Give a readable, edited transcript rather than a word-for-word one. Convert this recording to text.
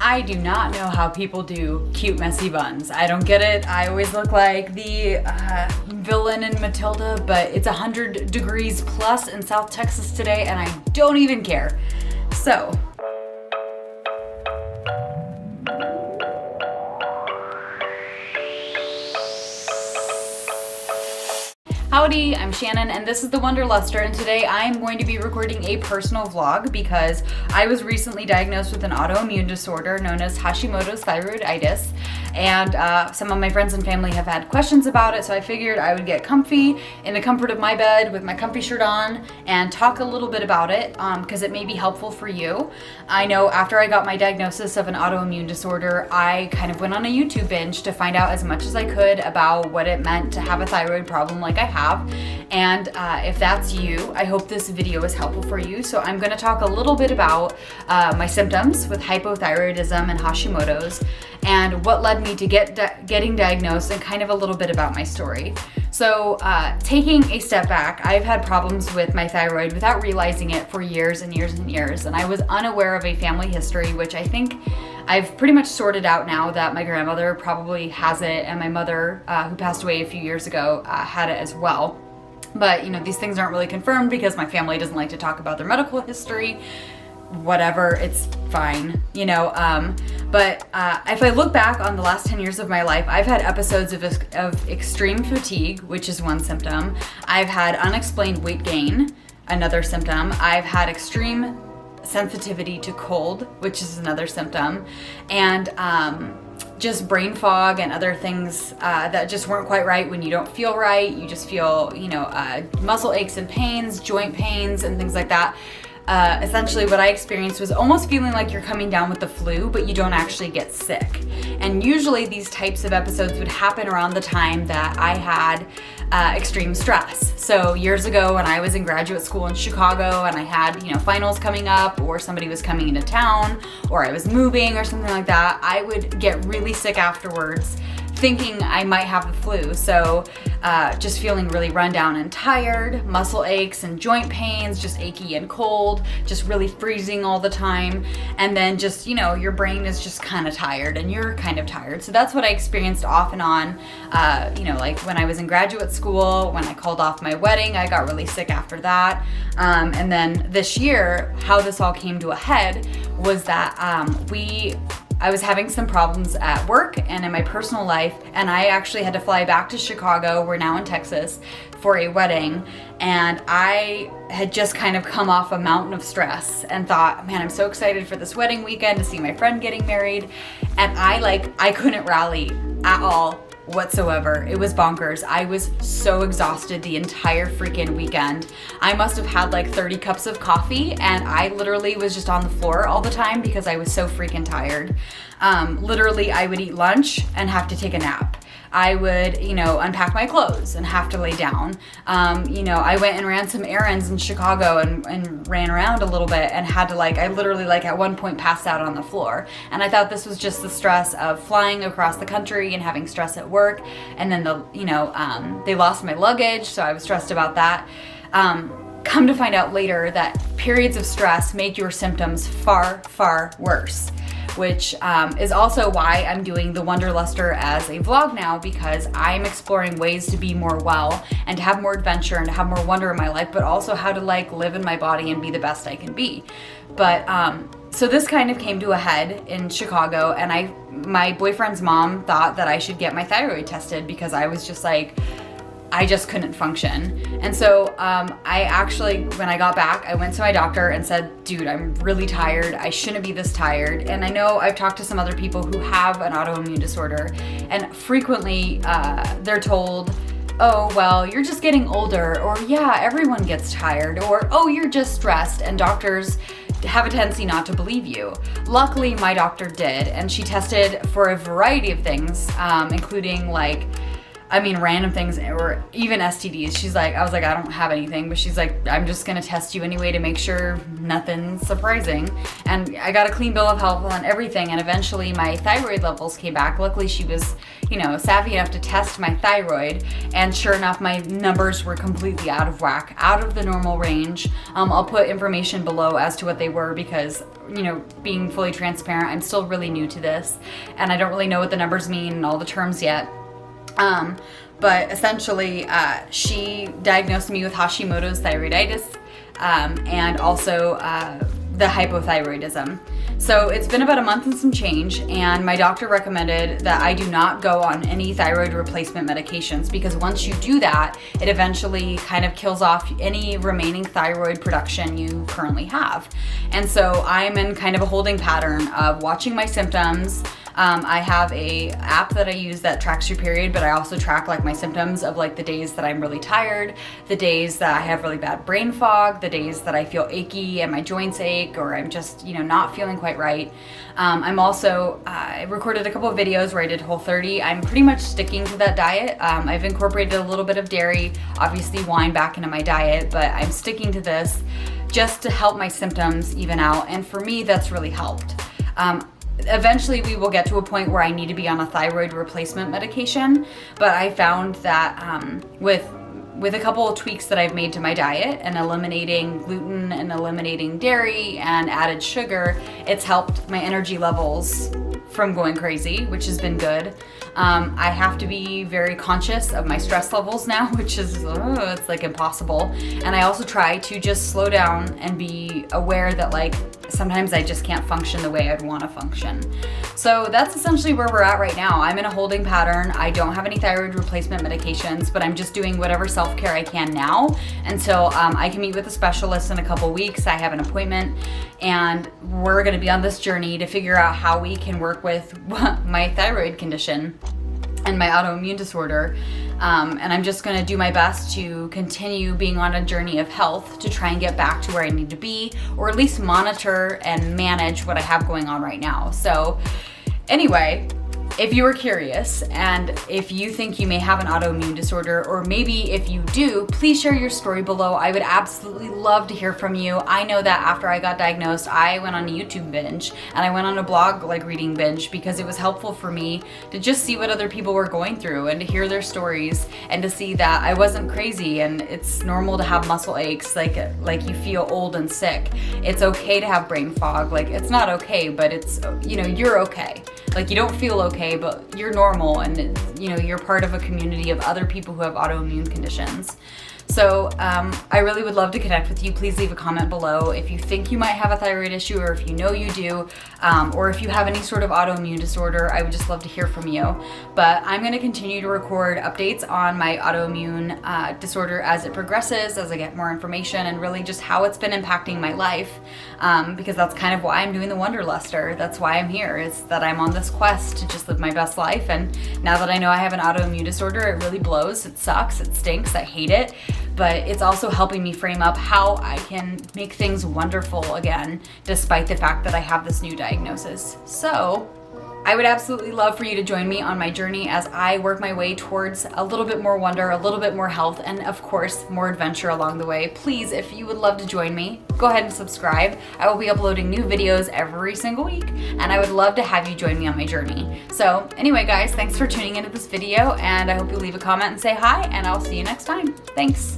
I do not know how people do cute, messy buns. I don't get it. I always look like the villain in Matilda, but it's 100 degrees plus in South Texas today, and I don't even care. So, howdy, I'm Shannon and this is the Wanderluster, and today I'm going to be recording a personal vlog because I was recently diagnosed with an autoimmune disorder known as Hashimoto Thyroiditis, and some of my friends and family have had questions about it, so I figured I would get comfy in the comfort of my bed with my comfy shirt on and talk a little bit about it because it may be helpful for you. I know after I got my diagnosis of an autoimmune disorder, I kind of went on a YouTube binge to find out as much as I could about what it meant to have a thyroid problem like I have. And if that's you, I hope this video is helpful for you. So I'm going to talk a little bit about my symptoms with hypothyroidism and Hashimoto's and what led me to getting diagnosed, and kind of a little bit about my story. So taking a step back, I've had problems with my thyroid without realizing it for years and years and years, and I was unaware of a family history, which I think I've pretty much sorted out now that my grandmother probably has it, and my mother, who passed away a few years ago, had it as well. But you know, these things aren't really confirmed because my family doesn't like to talk about their medical history. Whatever, it's fine, you know. But if I look back on the last 10 years of my life, I've had episodes of extreme fatigue, which is one symptom. I've had unexplained weight gain, another symptom. I've had extreme sensitivity to cold, which is another symptom, and just brain fog and other things that just weren't quite right when you don't feel right. You just feel, you know, muscle aches and pains, joint pains, and things like that. Essentially what I experienced was almost feeling like you're coming down with the flu, but you don't actually get sick. And usually these types of episodes would happen around the time that I had extreme stress. So years ago when I was in graduate school in Chicago and I had, you know, finals coming up, or somebody was coming into town, or I was moving or something like that, I would get really sick afterwards, thinking I might have the flu. So just feeling really run down and tired, muscle aches and joint pains, just achy and cold, just really freezing all the time. And then just, you know, your brain is just kind of tired and you're kind of tired. So that's what I experienced off and on, you know, like when I was in graduate school, when I called off my wedding, I got really sick after that. And then this year, how this all came to a head was that I was having some problems at work and in my personal life, and I actually had to fly back to Chicago, we're now in Texas, for a wedding, and I had just kind of come off a mountain of stress and thought, man, I'm so excited for this wedding weekend to see my friend getting married, and I couldn't rally at all whatsoever. It was bonkers. I was so exhausted the entire freaking weekend. I must have had like 30 cups of coffee, and I literally was just on the floor all the time because I was so freaking tired. Literally, I would eat lunch and have to take a nap. I would, you know, unpack my clothes and have to lay down. You know, I went and ran some errands in Chicago and ran around a little bit and had to I literally at one point passed out on the floor. And I thought this was just the stress of flying across the country and having stress at work. And then they lost my luggage, so I was stressed about that. Come to find out later that periods of stress make your symptoms far, far worse, which is also why I'm doing the Wanderluster as a vlog now, because I'm exploring ways to be more well and to have more adventure and to have more wonder in my life, but also how to live in my body and be the best I can be. But so this kind of came to a head in Chicago, and my boyfriend's mom thought that I should get my thyroid tested because I was just I just couldn't function. And so I actually, when I got back, I went to my doctor and said, dude, I'm really tired. I shouldn't be this tired. And I know I've talked to some other people who have an autoimmune disorder, and frequently they're told, oh, well, you're just getting older, or yeah, everyone gets tired, or oh, you're just stressed. And doctors have a tendency not to believe you. Luckily, my doctor did, and she tested for a variety of things, including random things, or even STDs. I was like, I don't have anything, but she's like, I'm just gonna test you anyway to make sure nothing's surprising. And I got a clean bill of health on everything, and eventually my thyroid levels came back. Luckily, she was, savvy enough to test my thyroid, and sure enough, my numbers were completely out of whack, out of the normal range. I'll put information below as to what they were, because being fully transparent, I'm still really new to this, and I don't really know what the numbers mean and all the terms yet. But essentially, she diagnosed me with Hashimoto's thyroiditis, and also the hypothyroidism. So it's been about a month and some change, and my doctor recommended that I do not go on any thyroid replacement medications, because once you do that, it eventually kind of kills off any remaining thyroid production you currently have. And so I'm in kind of a holding pattern of watching my symptoms. I have a app that I use that tracks your period, but I also track like my symptoms of like the days that I'm really tired, the days that I have really bad brain fog, the days that I feel achy and my joints ache, or I'm just, not feeling quite right. I'm also, I recorded a couple of videos where I did Whole30. I'm pretty much sticking to that diet. I've incorporated a little bit of dairy, obviously wine back into my diet, but I'm sticking to this just to help my symptoms even out. And for me, that's really helped. Eventually we will get to a point where I need to be on a thyroid replacement medication, but I found that with a couple of tweaks that I've made to my diet and eliminating gluten and eliminating dairy and added sugar, it's helped my energy levels from going crazy, which has been good. I have to be very conscious of my stress levels now, which is, it's like impossible. And I also try to just slow down and be aware that like sometimes I just can't function the way I'd want to function. So that's essentially where we're at right now. I'm in a holding pattern. I don't have any thyroid replacement medications, but I'm just doing whatever self-care I can now until I can meet with a specialist in a couple weeks. I have an appointment, and we're going to be on this journey to figure out how we can work with my thyroid condition and my autoimmune disorder. And I'm just gonna do my best to continue being on a journey of health to try and get back to where I need to be, or at least monitor and manage what I have going on right now. So anyway, if you were curious and if you think you may have an autoimmune disorder, or maybe if you do, please share your story below. I would absolutely love to hear from you. I know that after I got diagnosed, I went on a YouTube binge and I went on a blog reading binge, because it was helpful for me to just see what other people were going through and to hear their stories and to see that I wasn't crazy, and it's normal to have muscle aches, like you feel old and sick. It's okay to have brain fog. It's not okay, but it's, you're okay. You don't feel okay, but you're normal, and you're part of a community of other people who have autoimmune conditions. So I really would love to connect with you. Please leave a comment below if you think you might have a thyroid issue, or if you know you do, or if you have any sort of autoimmune disorder. I would just love to hear from you. But I'm going to continue to record updates on my autoimmune disorder as it progresses, as I get more information, and really just how it's been impacting my life, because that's kind of why I'm doing the Wanderluster. That's why I'm here, is that I'm on this quest to just live my best life. And now that I know I have an autoimmune disorder, it really blows. It sucks. It stinks. I hate it. But it's also helping me frame up how I can make things wonderful again, despite the fact that I have this new diagnosis. So I would absolutely love for you to join me on my journey as I work my way towards a little bit more wonder, a little bit more health, and of course, more adventure along the way. Please, if you would love to join me, go ahead and subscribe. I will be uploading new videos every single week, and I would love to have you join me on my journey. So anyway, guys, thanks for tuning into this video, and I hope you leave a comment and say hi, and I'll see you next time. Thanks.